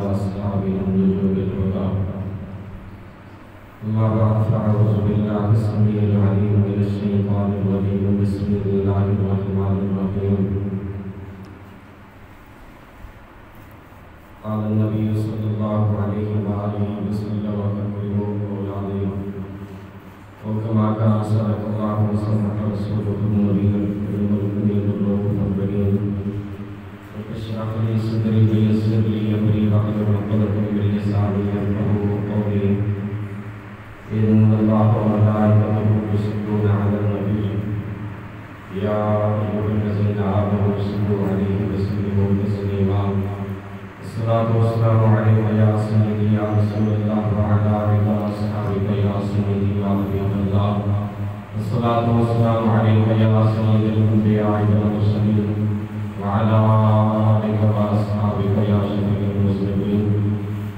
وأصحابه النجوم الهدى أما بعد فأعوذ بالله السميع العليم من الشيطان الرجيم بسم الله الرحمن الرحيم قال النبي صلى الله عليه وآله وسلم أكرموا أولادهم وكما كان صدق الله وصدق رسوله النبي الكريم الكريم الرؤوف الرحيم اشرح لي صدري ويسر لي امري واحلل عقدة من لساني يفقهوا قولي ان الله وملائكته يصلون على النبي يا ايها الذين امنوا صلوا عليه وسلموا تسليما الصلاة والسلام عليك يا سيدي يا رسول الله وعلى آلك وأصحابك يا سيدي يا حبيب الله الصلاة والسلام عليك يا سيد الأنبياء والمرسلين وعلى آلك وأصحابك يا شفيع المذنبين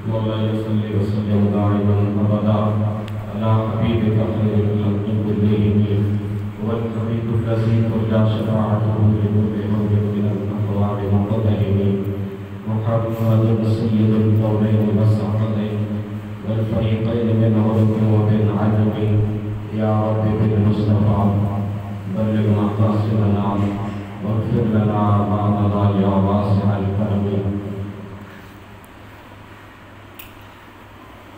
مولاي صل وسلم دائما أبدا على حبيبك خير الخلق كلهم والحبيب الذي ترجى شفاعته لكل حول من الأحوال والمقدرين محمد سيد القولين والثقلين والفريقين من عرب وبين عجم يا رب بالمصطفى بلغ مقاصدنا واغفر لنا بعضنا يا واسع الكرم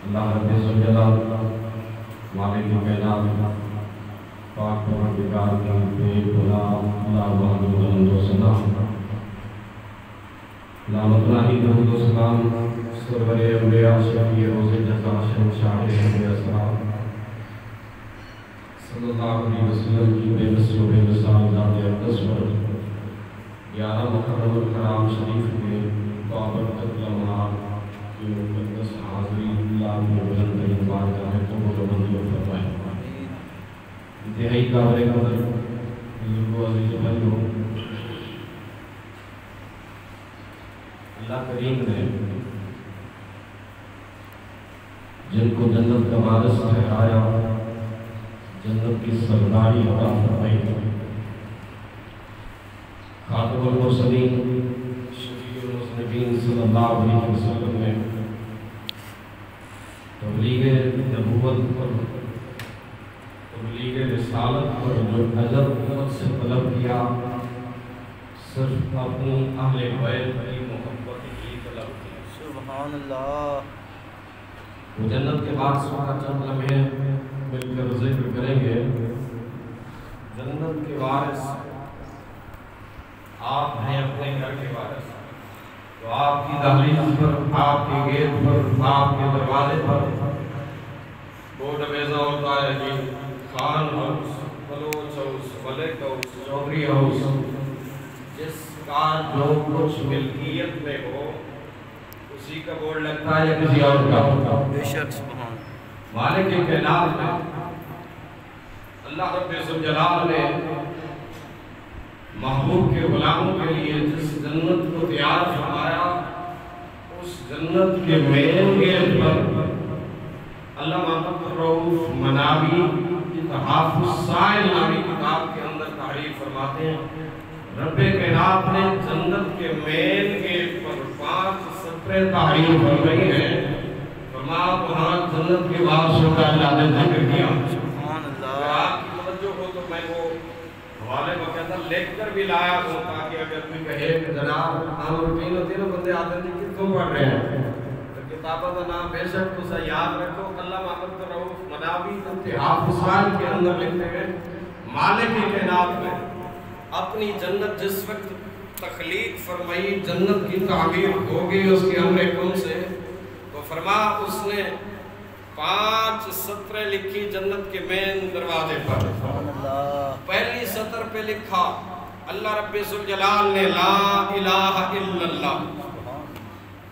اللہ رب الجلال مالک کائنات پاک پروردگار کی بے گناہ لا محدود حمد و ثنا لامتناہی درود و سلام سرور انبیاء شفیع روز جزا شہنشاہ انبیاء اسرار صلی اللہ علیہ وسلم کی بے مثل و بے مثال ذات اقدس پر 11 محرم الحرام شریف کے بابرکت لمحات کی مقدس حاضری اللہ کی بلند ترین بارگاہ قبول و منظور فرمائے انتہائی قابل قدر بزرگ و عزیز بھائیوں اللہ کریم نے جن کو جنت کا وارث ٹھہرایا جنت کی سرداری عطا فرمائی خاتم المرسلین شفیع المذنبین صلی اللہ علیہ وسلم نے تبلیغ نبوت پر تبلیغ رسالت پر جو اجر سے طلب کیا صرف اپنی اہل بیت کی محبت کی طلب کی سبحان اللہ وہ جنت کے بعد سوارا چند لمحے مل کر ذکر کریں گے جنت کے وارث آپ ہیں اپنے گھر کے وارث تو آپ کی دہلیز پر آپ کے گیٹ پر آپ کے دروازے پر بورڈ میزہ ہوتا ہے جی خان ہاؤس بلوچ ہاؤس ملک ہاؤس چودھری ہاؤس جس کا جو کچھ ملکیت میں ہو اسی کا بورڈ لگتا ہے یا کسی اور کا بے شک سبحان مالک کائنات میں اللہ رب الجلال نے محبوب کے غلاموں کے لیے جس جنت کو تیار فرمایا اس جنت کے مین گیٹ پر علامہ عبدالرؤوف مناوی تحافظ السائل نامی کتاب کے اندر تعریف فرماتے ہیں رب کائنات نے جنت کے مین گیٹ پر 5 سطریں تعریف فرمائی ہیں فرمایا وہاں جنت کے وارثوں کا اللہ نے ذکر کیا سبحان اللہ آپ کی توجہ ہو تو میں وہ حوالے باقاعدہ لکھ کر بھی لایا ہوں تاکہ اگر کوئی کہے کہ جناب عام روٹین ہوتی ہے نا بندے آتے ہیں کہ کیوں پڑھ رہے ہیں تو کتابوں کا نام بے شک اسے یاد رکھو علامہ عبدالرؤوف مناوی تحافظ السائل کے اندر لکھتے ہیں مالک کائنات میں اپنی جنت جس وقت تخلیق فرمائی جنت کی تعمیر ہو گئی اس کے امر کن سے تو فرما اس نے 5 سطریں لکھی جنت کے مین دروازے پر پہلی سطر پہ لکھا اللہ رب الجلال نے لا الہ الا اللہ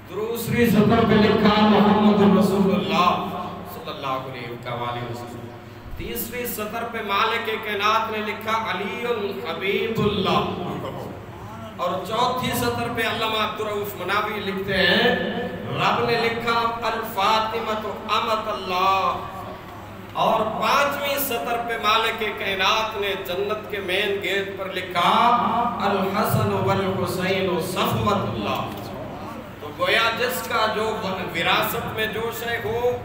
دوسری سطر پہ لکھا محمد رسول اللہ صلی اللہ علیہ وسلم تیسری سطر پہ مالک کائنات نے لکھا علی حبیب اللہ اور چوتھی سطر پہ علامہ عبدالرؤوف مناوی لکھتے ہیں رب نے لکھا الفاطمہ امت اللہ اور 5ویں سطر پہ مالک کائنات نے جنت کے مین گیٹ پر لکھا الحسن والحسین صفوت اللہ تو گویا جس کا جو وراثت میں جو شے ہو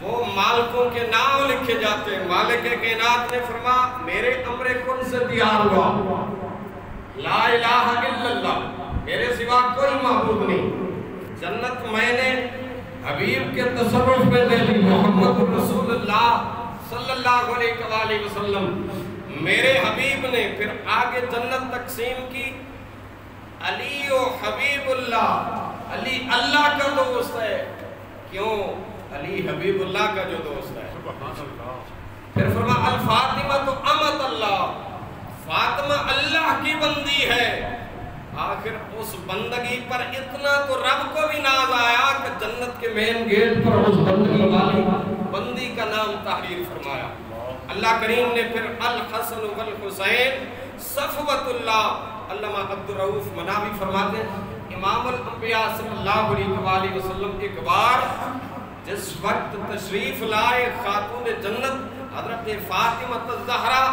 وہ مالکوں کے نام لکھے جاتے ہیں. مالک کائنات نے فرمایا میرے امر کن سے تیار ہوا، لا الہ الا اللہ، میرے سوا کوئی معبود نہیں. جنت میں نے حبیب کے تصرف میں دے دی، محمد رسول اللہ صلی اللہ علیہ وآلہ وسلم میرے حبیب نے. پھر آگے جنت تقسیم کی. علی و حبیب اللہ، علی اللہ کا دوست ہے. کیوں؟ علی حبیب اللہ کا جو دوست ہے. پھر فرمایا الفاطمہ تو امت اللہ، فاطمہ اللہ کی بندی ہے. آخر اس بندگی پر اتنا تو رب کو بھی ناز آیا کہ جنت کے مین گیٹ پر اس بندگی والی بندی کا نام تحریر فرمایا. اللہ کریم نے پھر الحسن والحسین صفوت اللہ. علامہ عبدالرؤوف مناوی فرماتے ہیں امام الانبیاء صلی اللہ علیہ وسلم ایک بار جس وقت تشریف لائے خاتون جنت حضرت فاطمہ الزہرا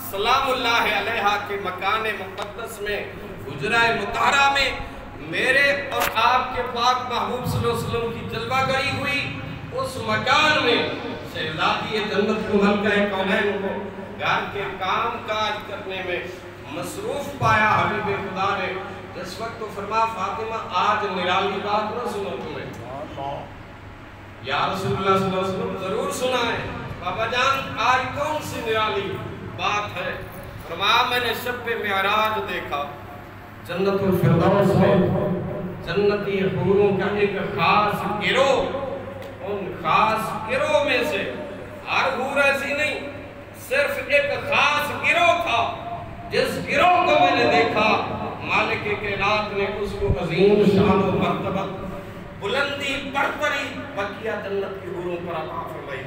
سلام اللہ علیہا کے مکان مقدس میں حجرہ مطہرہ میں میرے اور آپ کے پاک محبوب صلی اللہ علیہ وسلم کی جلوہ گری ہوئی. اس مکان میں شہزادی جنت کو ملکہ کونین کو گھر کے کام کاج کرنے میں مصروف پایا حبیب خدا نے. جس وقت تو فرمایا فاطمہ آج نرالی بات نہ سنو تمہیں، یا رسول اللہ صلی اللہ علیہ وسلم ضرور سنائیں. بابا جان آج کون سی نرالی بات ہے؟ فرمایا میں نے شب معراج دیکھا جنت الفردوس میں جنتی حوروں کا ایک خاص گروہ. ان خاص گروہ میں سے ہر حور ایسی نہیں، صرف ایک خاص گروہ تھا. جس گروہ کو میں نے دیکھا مالک کائنات نے اس کو عظیم شان و مرتبہ بلندی برتری بقیہ جنت کی حوروں پر عطا فرمائی.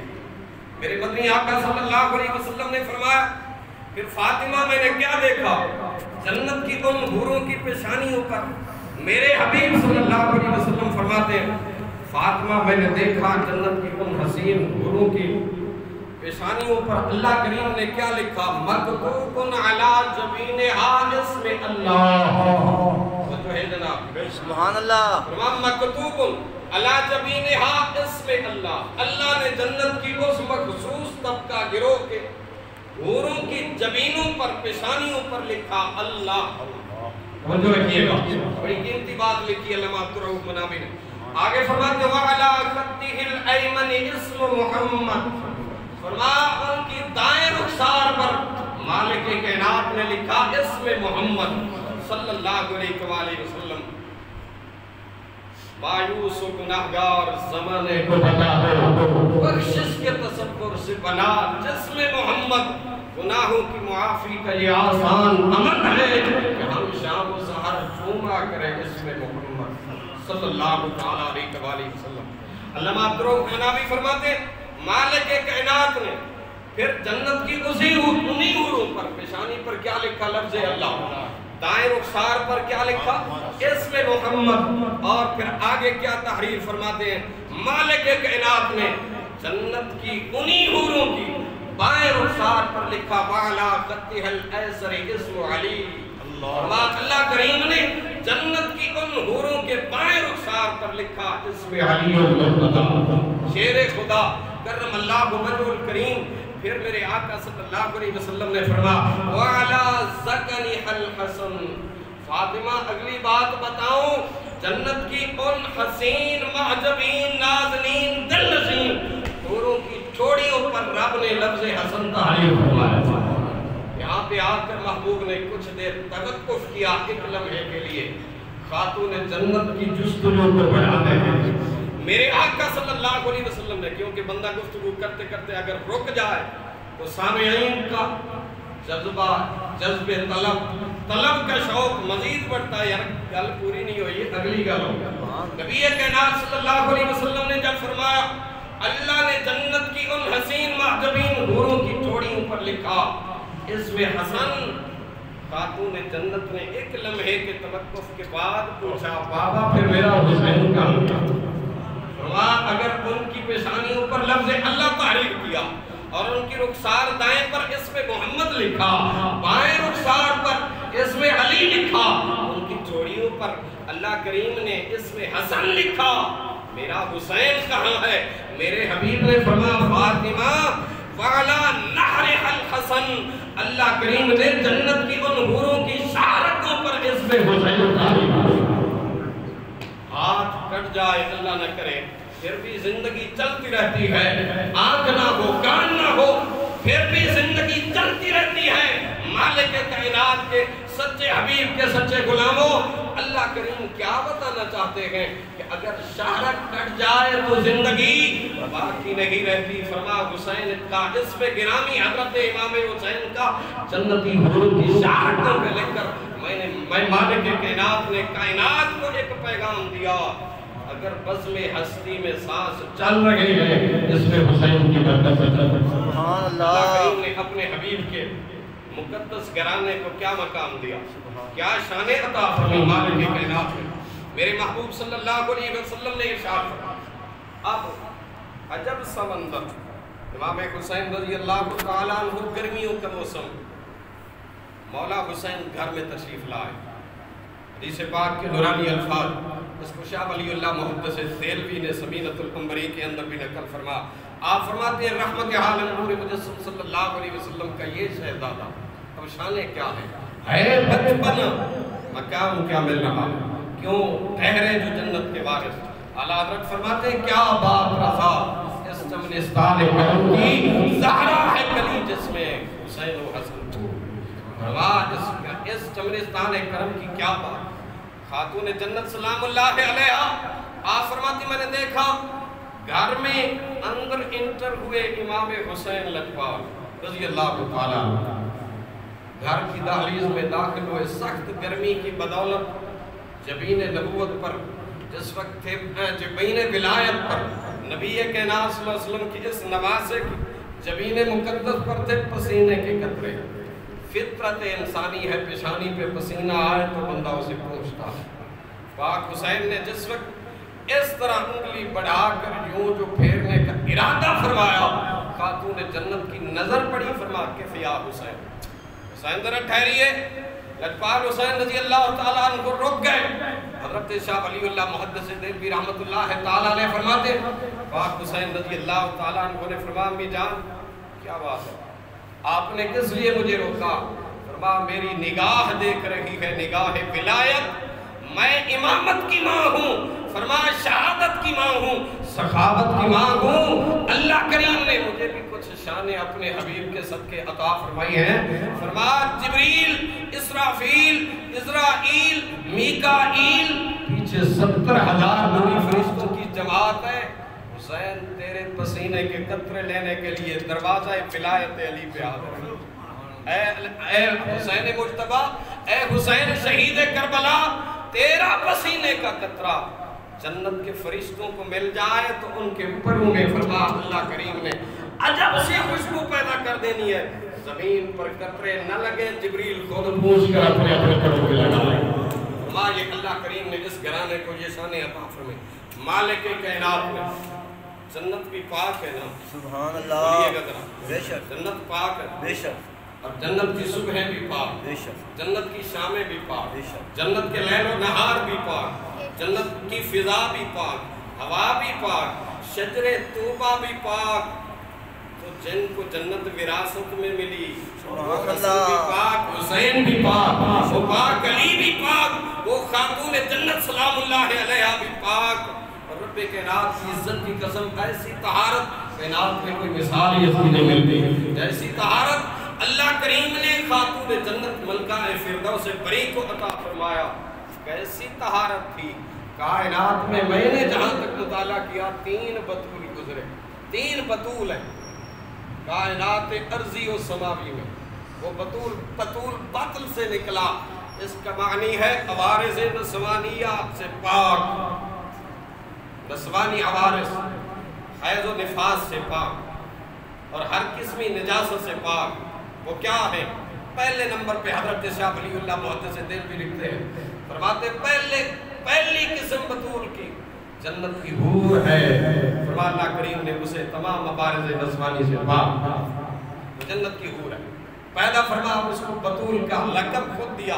میرے مدنی آقا صلی اللہ علیہ وسلم نے فرمایا پھر فاطمہ میں نے کیا دیکھا؟ جنت کی ان حوروں کی پیشانیوں پر میرے حبیب صلی اللہ علیہ وسلم فرماتے ہیں فاطمہ میں نے دیکھا جنت کی ان حسین حوروں کی پیشانیوں پر اللہ کریم نے کیا لکھا؟ مکتوب علی جبینہا اسم اللہ. وہ جو ہے جناب سبحان اللہ. مکتوب علی جبینہا اسم اللہ. اللہ نے جنت کی اس مخصوص طبقہ گروہ کے حوروں کی جبینوں پر پیشانیوں پر لکھا اللہ. توجہ رکھیے گا، بڑی قیمتی بات لکھی علامہ عبدالرؤوف مناوی نے. آگے فرماتے ہیں وَعَلَىٰ خَطِّهِ الْأَيْمَنِ اسْمُ مُحَمَّد. فرمایا ان کی دائیں رخسار پر مالک کائنات نے لکھا اسم محمد صلی اللہ علیہ وآلہ وسلم. مایوس و گناہگار زمانے کو بتا دو بخشش کے تصور سے بنا جسم محمد. گناہوں کی معافی کا یہ آسان عمل ہے کہ ہم شام و سحر جمعہ کریں اسم محمد صلی اللہ علیہ وآلہ وسلم. علامہ عبدالرؤوف مناوی فرماتے مالک کائنات نے پھر جنت کی انہی حوروں پر پیشانی پر کیا لکھا؟ لفظ اللہ. دائیں رخسار پر کیا لکھا؟ اسم محمد. اور پھر آگے کیا تحریر فرماتے ہیں مالک کائنات نے جنت کی انہی حوروں کی بائیں رخسار پر لکھا وَعَلَىٰ خَطِّهِ الْأَيْسَرِ اسْمُ عَلِي. اللہ کریم نے جنت کی ان حوروں کے بائیں رخسار پر لکھا اسم علی المرتضی شیر خدا کرم اللہ وجہ الکریم. پھر میرے آقا صلی اللہ علیہ وسلم نے فرمایا وَعَلَىٰ ذَكَنِحَ الْحَسَنِ. فاطمہ اگلی بات بتاؤں جنت کی ان حسین معجبین نازنین دل نشین حوروں کی چوڑیوں پر رب نے لفظ حسن تحریر فرمایا. یہاں پہ آ کر محبوب نے کچھ دیر توقف کیا ایک لمحے کے لیے خاتون جنت کی جستجو کو بڑھانے کے. میرے آقا صلی اللہ علیہ وسلم نے کیونکہ بندہ گفتگو کرتے کرتے اگر رک جائے تو سامعین کا جذبہ جذب طلب کا شوق مزید بڑھتا ہے. یار گل پوری نہیں ہوئی، اگلی گل ہوگا. نبی کائنات صلی اللہ علیہ وسلم نے جب فرمایا اللہ نے جنت کی ان حسین معجبین حوروں کی چوڑیوں پر لکھا اس میں حسن. خاتون جنت نے ایک لمحے کے توقف کے بعد پوچھا بابا پھر میرا حسین کا اگر ان کی پیشانیوں پر لفظ اللہ تحریر کیا اور ان کی رخسار دائیں پر اسم محمد لکھا، بائیں رخسار پر اسم علی لکھا، ان کی چوڑیوں پر اللہ کریم نے اس میں حسن لکھا، میرا حسین کہاں ہے؟ میرے حبیب نے فرمایا فاطمہ وَعَلَى نَحْرِهَا الْحَسَنِ، اللہ کریم نے جنت کی ان حوروں کی شارکوں پر اس میں حسین اتاری۔ ہاتھ کٹ جائے اللہ نہ کرے، پھر بھی زندگی چلتی رہتی ہے، آنکھ نہ ہو کان نہ ہو پھر بھی زندگی چلتی رہتی ہے۔ مالک کائنات کے سچے حبیب کے سچے غلاموں، اللہ کریم کیا بتانا چاہتے ہیں کہ اگر شہرت کٹ جائے تو زندگی باقی نہیں رہتی۔ فرما حسین کا اس پہ گرامی حضرت امام حسین کا جنتی حور کی شہرتوں پہ لکھ کر میں مالک کائنات نے کائنات کو ایک پیغام دیا، اگر بزم ہستی میں سانس چل رہے ہیں اس میں حسین کی برکت ہے۔ سبحان اللہ۔ اللہ کریم نے اپنے حبیب کے مقدس گھرانے کو کیا مقام دیا، کیا شان عطا فرمائی مالک کائنات نے۔ میرے محبوب صلی اللہ علیہ وسلم نے ارشاد فرمایا، اب عجب سا منظر، امام حسین رضی اللہ تعالیٰ عنہ گرمیوں کا موسم، مولا حسین گھر میں تشریف لائے۔ حدیث پاک کے نورانی الفاظ اس کو شاہ ولی اللہ محدث دہلوی نے سمینۃ العنبری کے اندر بھی نقل فرما۔ آپ فرماتے ہیں رحمت عالم نور مجسم صلی اللہ علیہ وسلم کا یہ شہزادہ، اب شانیں کیا ہے بچپن مقام کیا مل رہا، کیوں ٹھہرے جو جنت کے وارث۔ اعلیٰ حضرت فرماتے ہیں کیا بات رضا اس چمنستان کرم کی، زہرا ہے کلی جس میں حسین و حسن تو، اس چمنستان کرم کی کیا بات۔ خاتون جنت سلام اللہ علیہ آپ فرماتی میں نے دیکھا گھر میں اندر انٹر ہوئے امام حسین لجپال رضی اللہ تعالیٰ، گھر کی دہلیز میں داخل ہوئے، سخت گرمی کی بدولت جبین نبوت پر جس وقت تھے، جبین ولایت پر نبی کائنات صلی اللہ علیہ وسلم کی اس نواسے کی جبین مقدس پر تھے پسینے کے قطرے۔ فطرت انسانی ہے پیشانی پہ پسینہ آئے تو بندہ اسے پوچھتا ہے۔ پاک حسین نے جس وقت اس طرح انگلی بڑھا کر یوں جو پھیرنے کا ارادہ فرمایا، خاتون جنت کی نظر پڑی، فرما کہ فیا حسین، حسین ذرا ٹھہریے۔ لجپال حسین رضی اللہ تعالیٰ عنہ کو رک گئے۔ حضرت شاہ ولی اللہ محدث دہلوی رحمت اللہ تعالیٰ علیہ فرماتے پاک حسین رضی اللہ تعالیٰ عنہ نے فرمایا امی جان کیا بات ہے، آپ نے کس لیے مجھے روکا؟ فرمایا میری نگاہ دیکھ رہی ہے، نگاہ ولایت، میں امامت کی ماں ہوں، فرمایا شہادت کی ماں ہوں، سخاوت کی ماں ہوں۔ اللہ کریم نے مجھے بھی کچھ شانیں اپنے حبیب کے صدقے عطا فرمائی ہیں۔ فرمایا جبریل، اسرافیل، عزرائیل، میکائیل، پیچھے 70,000 نوری فرشتوں کی جماعت ہے، حسین تیرے پسینے کے قطرے لینے کے لیے دروازہ ولایت علی پہ حاضر ہے۔ اے حسین مجتبی، اے حسین شہید کربلا، تیرا پسینے کا قطرہ جنت کے فرشتوں کو مل جائے تو ان کے پروں میں فرما اللہ کریم نے عجب سی خوشبو پیدا کر دینی ہے، زمین پر قطرے نہ لگے، جبریل خود پوچھ کر اپنے پروں میں لگا لے۔ فرما یہ اللہ کریم نے اس گھرانے کو یہ شان عطا فرمائی۔ مالک کائنات میں جنت بھی پاک ہے نا، سبحان اللہ، بے شک جنت پاک ہے، بے شک، اور جنت کی صبحیں بھی پاک، بے شک، جنت کی شامیں بھی پاک، بے شک، جنت کے لیل و نہار بھی پاک، جنت کی فضا بھی پاک، ہوا بھی پاک، شجر طوبہ بھی پاک۔ تو جن کو جنت وراثت میں ملی وہ حسن بھی پاک، حسین بھی پاک، وہ پاک علی بھی پاک، وہ خاتون جنت سلام اللہ علیہ بھی پاک۔ اور رب کائنات کی عزت کی قسم ایسی طہارت کائنات میں کوئی مثال ہی ایسی نہیں ملتی جیسی طہارت اللہ کریم نے خاتون جنت ملکہ فردوس بری کو عطا فرمایا۔ کیسی طہارت تھی کائنات میں نے جہاں تک مطالعہ کیا 3 بطول گزرے، 3 بطول ہیں کائنات ارضی و سماوی میں۔ وہ بطول باطل سے نکلا، اس کا معنی ہے عوارض نسوانیات سے پاک، نسوانی عوارض، حیض و نفاس سے پاک اور ہر قسمی نجاست سے پاک۔ وہ کیا ہے؟ پہلے نمبر پہ حضرت شاہ ولی اللہ محدث دہلوی لکھتے ہیں، فرماتے پہلی قسم بطول کی جنت کی حور ہے، فرمایا اللہ کریم نے اسے تمام مبارز نسوانی سے پاک، وہ جنت کی حور ہے۔ پیدا فرمایا اس کو بطول کا لقب خود دیا،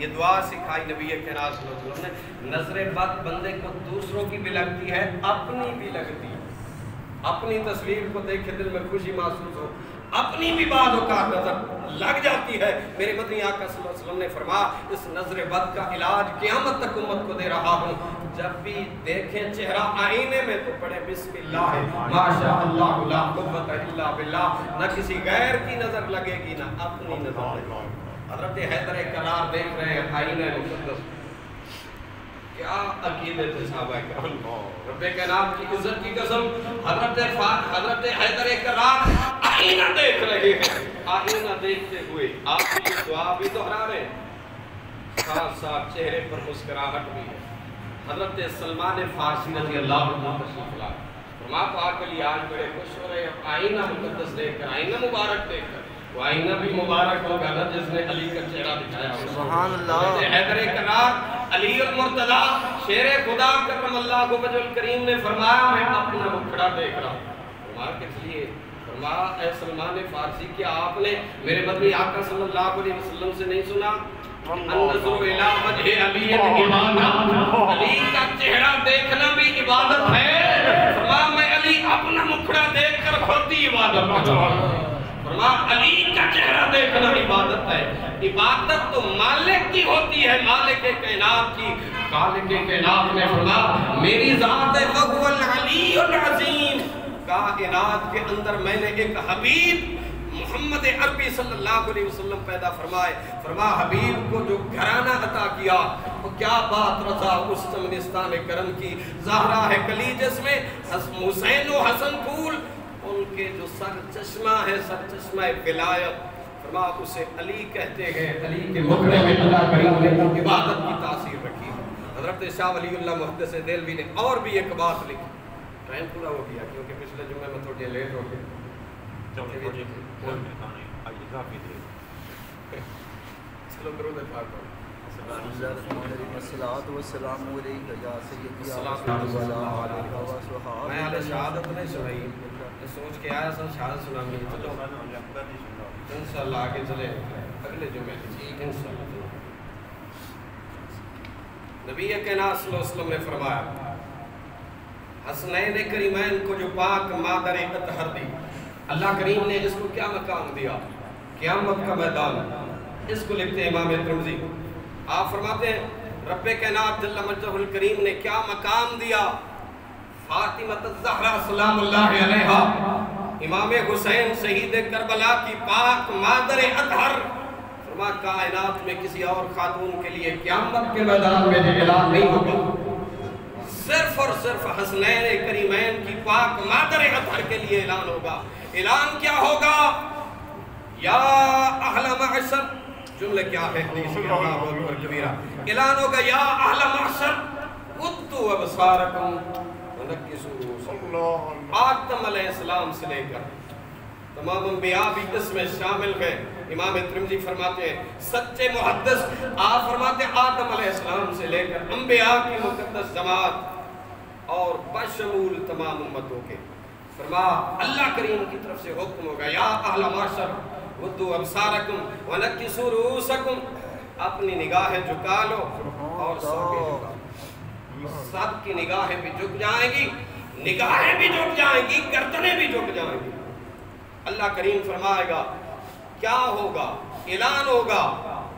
یہ دعا سکھائی نبی کریم صلی اللہ علیہ وسلم نے. نظر بد بندے کو دوسروں کی بھی لگتی ہے، اپنی بھی لگتی ہے. اپنی تصویر کو دیکھ کے دل میں خوشی محسوس ہو، اپنی بھی بعض اوقات نظر لگ جاتی ہے. میرے مدنی آقا صلی اللہ علیہ وسلم نے فرمایا اس نظر بد کا علاج قیامت تک امت کو دے رہا ہوں. جب بھی دیکھیں چہرہ آئینے میں تو پڑھے بسم اللہ ما شاء اللہ لا قوت الا باللہ. نہ کسی غیر کی نظر لگے گی نہ اپنی نظر لگے گی. حضرت حیدر کرار دیکھ رہے ہیں آئینہ مقدس. کیا عقیدے تھے صحابہ کرام. رب کائنات کی عزت کی قسم حضرت حیدر کرار آئینہ دیکھ رہے ہیں. آئینہ دیکھتے ہوئے آپ کی دعا بھی دہرا رہے ہیں، ساتھ ساتھ چہرے پر مسکراہٹ بھی ہے. حضرت سلمان فارسی رضی اللہ عنہ تشریف لائے. فرمایا پاک علی آج بڑے خوش ہو رہے ہیں آئینہ مقدس دیکھ کر، آئینہ مبارک دیکھ کر. وہ آئینہ بھی مبارک ہوگا نا جس نے علی کا چہرہ دکھایا. سبحان اللہ. حضرت حیدر کرار علی المرتضی شیر خدا کرم اللہ وجہ الکریم نے فرمایا میں اپنا مکھڑا دیکھ رہا ہوں. فرمایا کس لیے؟ فرمایا اے سلمان فارسی کیا آپ نے میرے مدنی آقا صلی اللہ علیہ وسلم سے نہیں سنا النظر الی وجہ علی عبادت، علی کا چہرہ دیکھنا بھی عبادت ہے. فرمایا میں علی اپنا مکھڑا دیکھ کر خود ہی عبادت کرتا ہوں. فرمایا علی کا چہرہ دیکھنا عبادت ہے. عبادت تو مالک کی ہوتی ہے، مالک کائنات کی. خالق کائنات نے فرمایا میری ذات ہے وهو العلی العظیم. کائنات کے اندر میں نے ایک حبیب محمد عربی صلی اللہ علیہ وسلم پیدا فرمائے. فرمایا حبیب کو جو گھرانہ عطا کیا وہ کیا بات رضا اس چمنستان کرم کی. زہرا ہے کلی جس میں حسین و حسن پھول، ان کے جو سر چشمہ ہے سر چشمہ ولایت. فرمایا اسے علی کہتے ہیں. علی کے مکھڑے میں اللہ کریم نے عبادت کی تاثیر رکھی. حضرت شاہ ولی اللہ محدث دہلوی نے اور بھی ایک بات لکھی. ٹائم پورا ہو گیا کیونکہ پچھلے جمعے میں تھوڑی لیٹ ہو گیا. چلو درود پاک پڑھو. میں علی شہادت نہیں سنائی، سوچ کے آیا سن شہادت سنانی. چلو انشاءاللہ آگے چلے اگلے جمعے. انشاءاللہ نبی کائنات صلی اللہ علیہ وسلم نے فرمایا حسنین کریمین کو جو پاک مادر اطہر دی، اللہ کریم نے اس کو کیا مقام دیا؟ قیامت کا میدان. اس کو لکھتے ہیں امام ترمذی. آپ فرماتے ہیں رب کائنات جل مجدہ الکریم نے کیا مقام دیا؟ فاطمہ الزہرا سلام اللہ علیہا، امام حسین شہید کربلا کی پاک مادر اطہر. فرمایا کائنات میں کسی اور خاتون کے لیے قیامت کے میدان میں اعلان نہیں ہوگا، صرف اور صرف حسنین کریمین کی پاک مادر اطہر کے لیے اعلان ہوگا. اعلان کیا ہوگا؟ یا اہل معشر، جملہ کیا ہے حدیث کی اللہ اکبر کبیرہ. اعلان ہوگا یا اہل معشر غضوا ابصارکم ونکسوا رؤوسکم. آدم علیہ السلام سے لے کر تمام انبیاء بھی اس میں شامل ہیں. امام ترمذی فرماتے ہیں سچے محدث، آپ فرماتے ہیں آدم علیہ السلام سے لے کر انبیاء کی مقدس جماعت اور بشمول تمام امتوں کے. فرمایا اللہ کریم کی طرف سے حکم ہوگا یا اہل معشر غضوا ابصارکم ونکسوا رؤوسکم. اپنی نگاہیں جھکا لو اور سب کے جھکا. سب کی نگاہیں بھی جھک جائیں گی، نگاہیں بھی جھک جائیں گی، گردنیں بھی جھک جائیں گی. اللہ کریم فرمائے گا کیا ہوگا؟ اعلان ہوگا.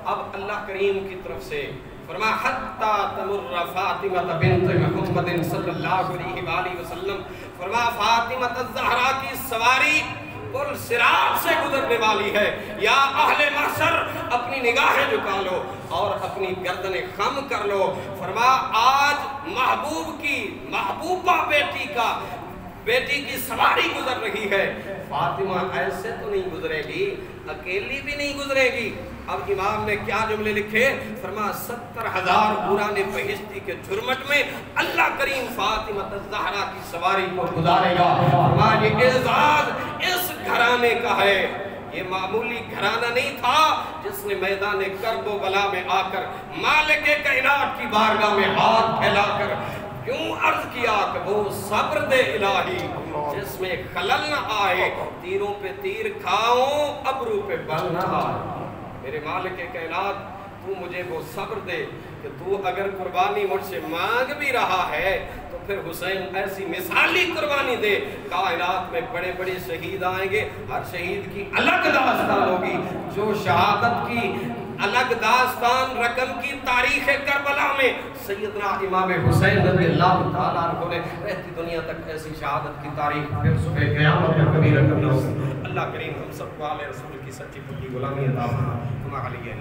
اب اللہ کریم کی طرف سے فرمایا حتی تمر فاطمہ بنت محمد صلی اللہ علیہ وآلہ وسلم. فرمایا فاطمہ الزہرا کی سواری پل صراط سے گزرنے والی ہے. یا اہل محشر اپنی نگاہیں جھکا لو اور اپنی گردنیں خم کر لو. فرمایا آج محبوب کی محبوبہ بیٹی کی سواری گزر رہی ہے. فاطمہ ایسے تو نہیں گزرے گی، اکیلی بھی نہیں گزرے گی. اب امام نے کیا جملے لکھے؟ فرمایا 70,000 حوران بہشتی کے جھرمٹ میں اللہ کریم فاطمہ الزہرا کی سواری کو گزارے گا. فرمایا یہ اعزاز اس گھرانے کا ہے. یہ معمولی گھرانہ نہیں تھا جس نے میدان کرب و بلا میں آ کر مالک کائنات کی بارگاہ میں ہاتھ پھیلا کر کیوں عرض کیا کہ وہ صبر دے الہی جس میں خلل نہ آئے. تیروں پہ تیر کھاؤں ابرو پہ بل نہ آئے. میرے مالک کائنات تو مجھے وہ صبر دے کہ تو اگر قربانی مجھ سے مانگ بھی رہا ہے تو پھر حسین ایسی مثالی قربانی دے، کائنات میں بڑے بڑے شہید آئیں گے، ہر شہید کی الگ داستان ہوگی، جو شہادت کی الگ داستان رقم کی تاریخ کربلا میں سیدنا امام حسین رضی اللہ تعالیٰ عنہ نے رہتی دنیا تک ایسی شہادت کی تاریخ پھر صبح قیامت میں کبھی رقم نہ ہو۔ اللہ کریم ہم سب کو آل رسول کی سچی پکی غلامی عطا فرمائے۔